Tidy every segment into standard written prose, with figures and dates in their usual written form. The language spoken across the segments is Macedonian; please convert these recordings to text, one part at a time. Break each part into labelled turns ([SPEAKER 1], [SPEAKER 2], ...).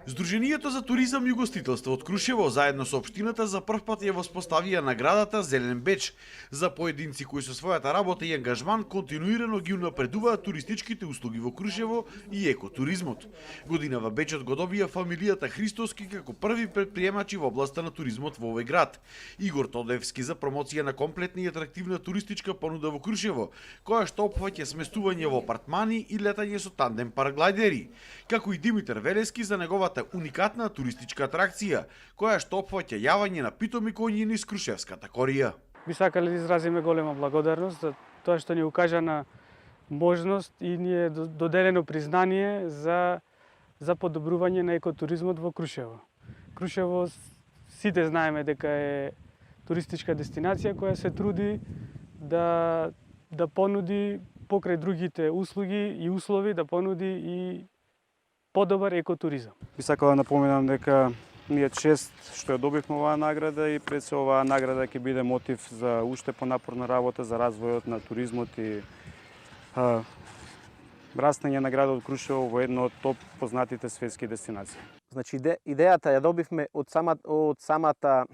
[SPEAKER 1] Здруженијето за туризам и угостителство од Крушево заедно со општината за прв пат ја воспоставија наградата Зелен беч за поединци кои со својата работа и ангажман континуирано ги унапредуваат туристичките услуги во Крушево и екотуризмот. Годинава бечот го добија фамилијата Христоски како први предприемачи во областа на туризмот во овој град. Игор Тодевски за промоција на комплетна и атрактивна туристичка понуда во Крушево, која што опфаќа сместување во апартмани и летање со тандем параглайдери, како и Димитар Велески за неговата уникатна туристичка атракција, која што опфаќа јавање на питоми коњи низ Крушевската корија.
[SPEAKER 2] Би сакале да изразиме голема благодарност за тоа што ни укажа на можност и ни е доделено признание за подобрување на екотуризмот во Крушево. Крушево сите знаеме дека е туристичка дестинација која се труди да понуди покрај другите услуги и услови да понуди и подобар екотуризам.
[SPEAKER 3] Би сакал да напоменам дека ми е чест што ја добивме оваа награда и пред се оваа награда ќе биде мотив за уште понапорна работа за развојот на туризмот и растење на градот Крушево во едно од топ познатите светски дестинации.
[SPEAKER 4] Значи идејата ја добивме од самата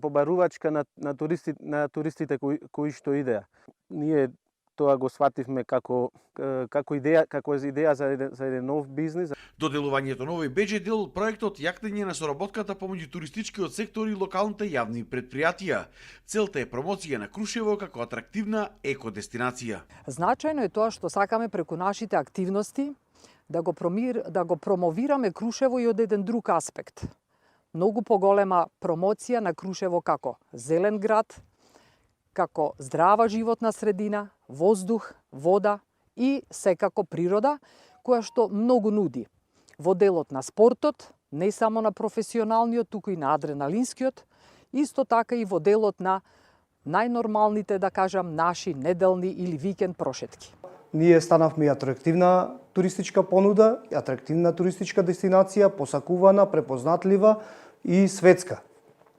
[SPEAKER 4] побарувачка на туристите кои што идеа. Ние тоа го свативме како идеја за еден нов бизнис.
[SPEAKER 1] Доделувањето на овој беч е дел од проектот јакнење на соработката помеѓу туристичкиот сектор и локалните јавни предпријатија. Целта е промоција на Крушево како атрактивна екодестинација.
[SPEAKER 5] Значајно е тоа што сакаме преку нашите активности да го промовираме Крушево и од еден друг аспект. Многу поголема промоција на Крушево како зелен град, како здрава животна средина, воздух, вода и секако природа, која што многу нуди во делот на спортот, не само на професионалниот, туку и на адреналинскиот, исто така и во делот на најнормалните, да кажам, наши неделни или викенд прошетки.
[SPEAKER 6] Ние станавме и атрактивна туристичка понуда, атрактивна туристичка дестинација, посакувана, препознатлива и светска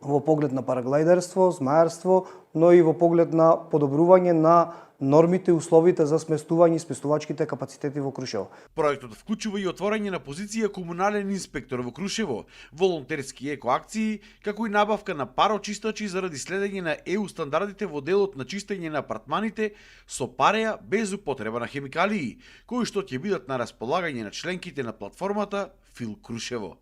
[SPEAKER 6] во поглед на параглайдерство, змајарство, но и во поглед на подобрување на нормите и условите за сместување и сместувачките капацитети во Крушево.
[SPEAKER 1] Проектот вклучува и отворање на позиција комунален инспектор во Крушево, волонтерски екоакции, како и набавка на парочистачи заради следење на ЕУ стандардите во делот на чистење на апартманите со пареа без употреба на хемикалии, кои што ќе бидат на располагање на членките на платформата Фил Крушево.